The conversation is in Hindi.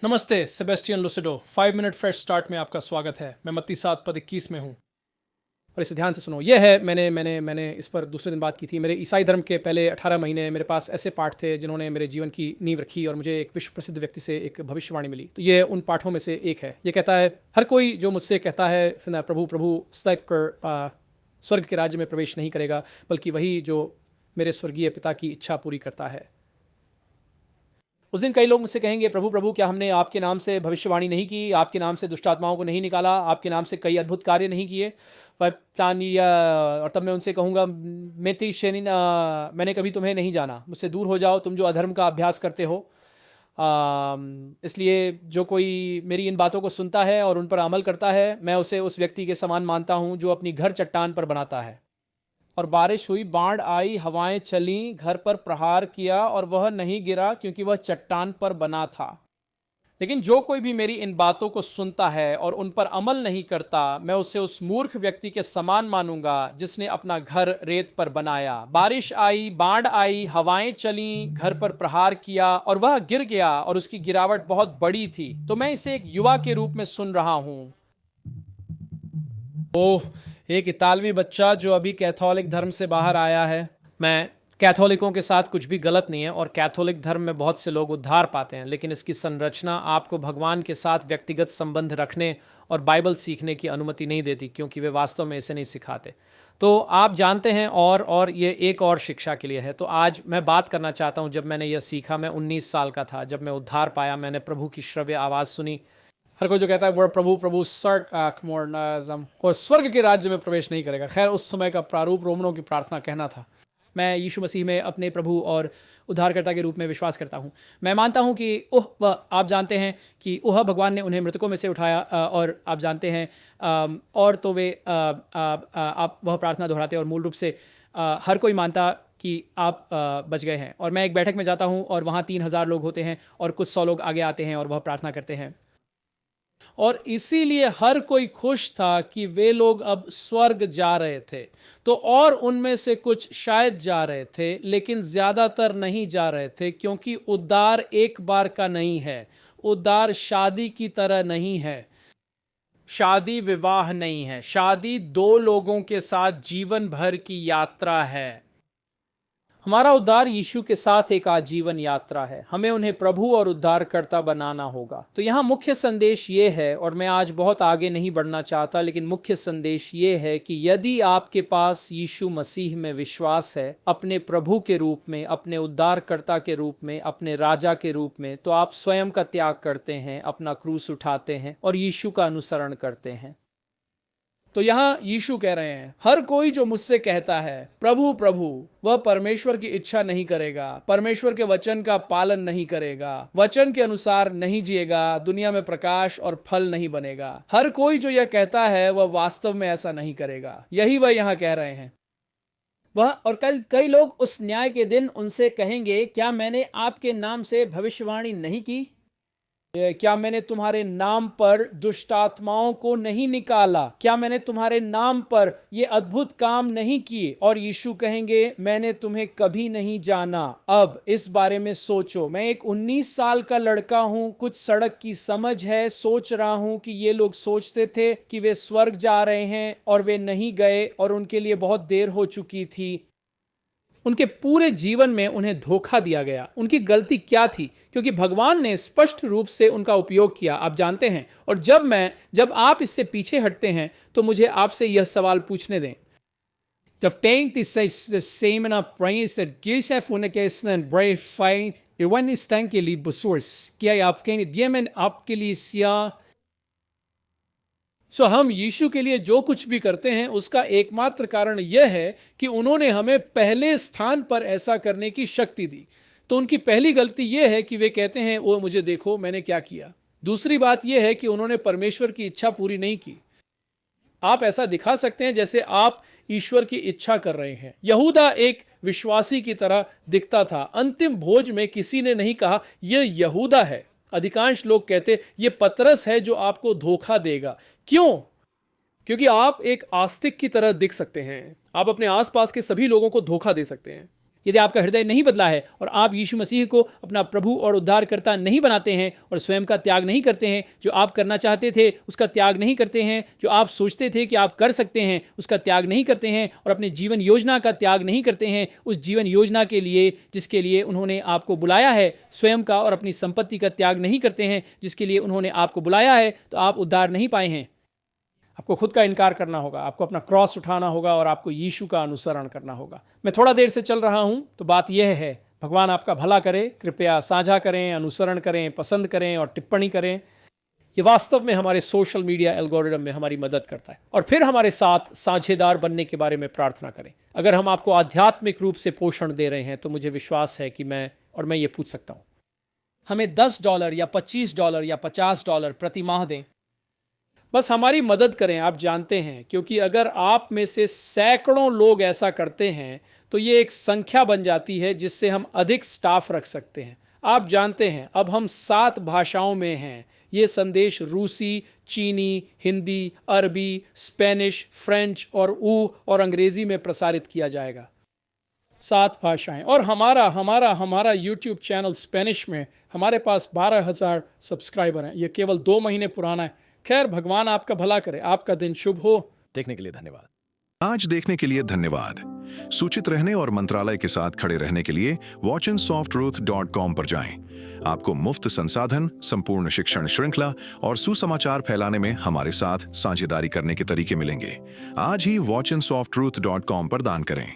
नमस्ते, सेबेस्टियन लुसिडो 5 मिनट फ्रेश स्टार्ट में आपका स्वागत है। मैं मत्ती 7 पद 21 में हूँ और इसे ध्यान से सुनो। यह है, मैंने इस पर दूसरे दिन बात की थी। मेरे ईसाई धर्म के पहले 18 महीने मेरे पास ऐसे पाठ थे जिन्होंने मेरे जीवन की नींव रखी और मुझे एक विश्व प्रसिद्ध व्यक्ति से एक भविष्यवाणी मिली। तो ये उन पाठों में से एक है। ये कहता है, हर कोई जो मुझसे कहता है प्रभु प्रभु स्वर्ग के राज्य में प्रवेश नहीं करेगा, बल्कि वही जो मेरे स्वर्गीय पिता की इच्छा पूरी करता है। उस दिन कई लोग मुझसे कहेंगे, प्रभु प्रभु क्या हमने आपके नाम से भविष्यवाणी नहीं की, आपके नाम से दुष्ट आत्माओं को नहीं निकाला, आपके नाम से कई अद्भुत कार्य नहीं किए? और तब मैं उनसे कहूँगा, मैंने कभी तुम्हें नहीं जाना, मुझसे दूर हो जाओ तुम जो अधर्म का अभ्यास करते हो। इसलिए जो कोई मेरी इन बातों को सुनता है और उन पर अमल करता है, मैं उसे उस व्यक्ति के समान मानता हूँ जो अपनी घर चट्टान पर बनाता है। और बारिश हुई, बाढ़ आई, हवाएं चलीं, घर पर प्रहार किया और वह नहीं गिरा क्योंकि वह चट्टान पर बना था। लेकिन जो कोई भी मेरी इन बातों को सुनता है और उन पर अमल नहीं करता, मैं उसे उस मूर्ख व्यक्ति के समान मानूंगा जिसने अपना घर रेत पर बनाया। बारिश आई, बाढ़ आई, हवाएं चलीं, घर पर प्रहार किया और वह गिर गया और उसकी गिरावट बहुत बड़ी थी। तो मैं इसे एक युवा के रूप में सुन रहा हूं। ओह, एक इतालवी बच्चा जो अभी कैथोलिक धर्म से बाहर आया है। मैं कैथोलिकों के साथ कुछ भी गलत नहीं है और कैथोलिक धर्म में बहुत से लोग उद्धार पाते हैं, लेकिन इसकी संरचना आपको भगवान के साथ व्यक्तिगत संबंध रखने और बाइबल सीखने की अनुमति नहीं देती, क्योंकि वे वास्तव में इसे नहीं सिखाते। तो आप जानते हैं, और ये एक और शिक्षा के लिए है। तो आज मैं बात करना चाहता हूं, जब मैंने यह सीखा, मैं 19 साल का था जब मैं उद्धार पाया। मैंने प्रभु की श्रव्य आवाज़ सुनी। हर कोई जो कहता है वह प्रभु प्रभु और स्वर्ग के राज्य में प्रवेश नहीं करेगा। खैर, उस समय का प्रारूप रोमनों की प्रार्थना कहना था। मैं यीशु मसीह में अपने प्रभु और उद्धारकर्ता के रूप में विश्वास करता हूँ। मैं मानता हूँ कि आप जानते हैं कि भगवान ने उन्हें मृतकों में से उठाया, और आप जानते हैं, और तो वे आप वह प्रार्थना दोहराते और मूल रूप से हर कोई मानता कि आप बच गए हैं। और मैं एक बैठक में जाता हूँ और वहाँ 3000 लोग होते हैं और कुछ 100 लोग आगे आते हैं और वह प्रार्थना करते हैं। और इसीलिए हर कोई खुश था कि वे लोग अब स्वर्ग जा रहे थे। तो और उनमें से कुछ शायद जा रहे थे, लेकिन ज़्यादातर नहीं जा रहे थे, क्योंकि उद्धार एक बार का नहीं है। उद्धार शादी की तरह नहीं है। शादी विवाह नहीं है। शादी 2 लोगों के साथ जीवन भर की यात्रा है। हमारा उद्धार यीशु के साथ एक आजीवन यात्रा है। हमें उन्हें प्रभु और उद्धारकर्ता बनाना होगा। तो यहाँ मुख्य संदेश ये है, और मैं आज बहुत आगे नहीं बढ़ना चाहता, लेकिन मुख्य संदेश ये है कि यदि आपके पास यीशु मसीह में विश्वास है, अपने प्रभु के रूप में, अपने उद्धारकर्ता के रूप में, अपने राजा के रूप में, तो आप स्वयं का त्याग करते हैं, अपना क्रूस उठाते हैं और यीशु का अनुसरण करते हैं। तो यहाँ यीशु कह रहे हैं, हर कोई जो मुझसे कहता है प्रभु प्रभु, वह परमेश्वर की इच्छा नहीं करेगा, परमेश्वर के वचन का पालन नहीं करेगा, वचन के अनुसार नहीं जिएगा, दुनिया में प्रकाश और फल नहीं बनेगा। हर कोई जो यह कहता है वह वास्तव में ऐसा नहीं करेगा। यही वह यहाँ कह रहे हैं। वह और कल कई लोग उस न्याय के दिन उनसे कहेंगे, क्या मैंने आपके नाम से भविष्यवाणी नहीं की? क्या मैंने तुम्हारे नाम पर दुष्ट आत्माओं को नहीं निकाला? क्या मैंने तुम्हारे नाम पर ये अद्भुत काम नहीं किए? और यीशु कहेंगे, मैंने तुम्हें कभी नहीं जाना। अब इस बारे में सोचो। मैं एक 19 साल का लड़का हूं, कुछ सड़क की समझ है, सोच रहा हूं कि ये लोग सोचते थे कि वे स्वर्ग जा रहे हैं और वे नहीं गए और उनके लिए बहुत देर हो चुकी थी। उनके पूरे जीवन में उन्हें धोखा दिया गया। उनकी गलती क्या थी? क्योंकि भगवान ने स्पष्ट रूप से उनका उपयोग किया, आप जानते हैं। और जब आप इससे पीछे हटते हैं, तो मुझे आपसे यह सवाल पूछने दें। जब tänkt i sig systemen prinset Josef Unekesnen Brave Fight Irwan Stanke Libusurs Kia Afghani Diemen Apkelisia। हम यीशु के लिए जो कुछ भी करते हैं, उसका एकमात्र कारण यह है कि उन्होंने हमें पहले स्थान पर ऐसा करने की शक्ति दी। तो उनकी पहली गलती यह है कि वे कहते हैं, वो मुझे देखो मैंने क्या किया। दूसरी बात यह है कि उन्होंने परमेश्वर की इच्छा पूरी नहीं की। आप ऐसा दिखा सकते हैं जैसे आप ईश्वर की इच्छा कर रहे हैं। यहूदा एक विश्वासी की तरह दिखता था। अंतिम भोज में किसी ने नहीं कहा यह यहूदा है। अधिकांश लोग कहते ये पतरस है जो आपको धोखा देगा। क्यों? क्योंकि आप एक आस्तिक की तरह दिख सकते हैं। आप अपने आसपास के सभी लोगों को धोखा दे सकते हैं। यदि आपका हृदय नहीं बदला है और आप यीशु मसीह को अपना प्रभु और उद्धारकर्ता नहीं बनाते हैं और स्वयं का त्याग नहीं करते हैं, जो आप करना चाहते थे उसका त्याग नहीं करते हैं, जो आप सोचते थे कि आप कर सकते हैं उसका त्याग नहीं करते हैं, और अपने जीवन योजना का त्याग नहीं करते हैं, उस जीवन योजना के लिए जिसके लिए उन्होंने आपको बुलाया है, स्वयं का और अपनी संपत्ति का त्याग नहीं करते हैं जिसके लिए उन्होंने आपको बुलाया है, तो आप उद्धार नहीं पाए हैं। आपको खुद का इनकार करना होगा, आपको अपना क्रॉस उठाना होगा और आपको यीशु का अनुसरण करना होगा। मैं थोड़ा देर से चल रहा हूं, तो बात यह है, भगवान आपका भला करे। कृपया साझा करें, अनुसरण करें, पसंद करें और टिप्पणी करें। ये वास्तव में हमारे सोशल मीडिया एल्गोरिदम में हमारी मदद करता है। और फिर हमारे साथ साझेदार बनने के बारे में प्रार्थना करें। अगर हम आपको आध्यात्मिक रूप से पोषण दे रहे हैं तो मुझे विश्वास है कि मैं ये पूछ सकता हूं, हमें $10 या $25 या $50 प्रति माह दें, बस हमारी मदद करें। आप जानते हैं, क्योंकि अगर आप में से सैकड़ों लोग ऐसा करते हैं तो ये एक संख्या बन जाती है जिससे हम अधिक स्टाफ रख सकते हैं। आप जानते हैं, अब हम 7 भाषाओं में हैं। ये संदेश रूसी, चीनी, हिंदी, अरबी, स्पेनिश, फ्रेंच और अंग्रेजी में प्रसारित किया जाएगा। 7 भाषाएं। और हमारा YouTube चैनल स्पेनिश में, हमारे पास 12,000 सब्सक्राइबर हैं। ये केवल 2 महीने पुराना है। खैर, भगवान आपका भला करे। आपका दिन शुभ हो। देखने के लिए धन्यवाद। आज देखने के लिए धन्यवाद। सूचित रहने और मंत्रालय के साथ खड़े रहने के लिए watchandsofttruth.com पर जाएं। आपको मुफ्त संसाधन, संपूर्ण शिक्षण श्रृंखला और सुसमाचार फैलाने में हमारे साथ साझेदारी करने के तरीके मिलेंगे। आज ही watchandsofttruth.com पर दान करें।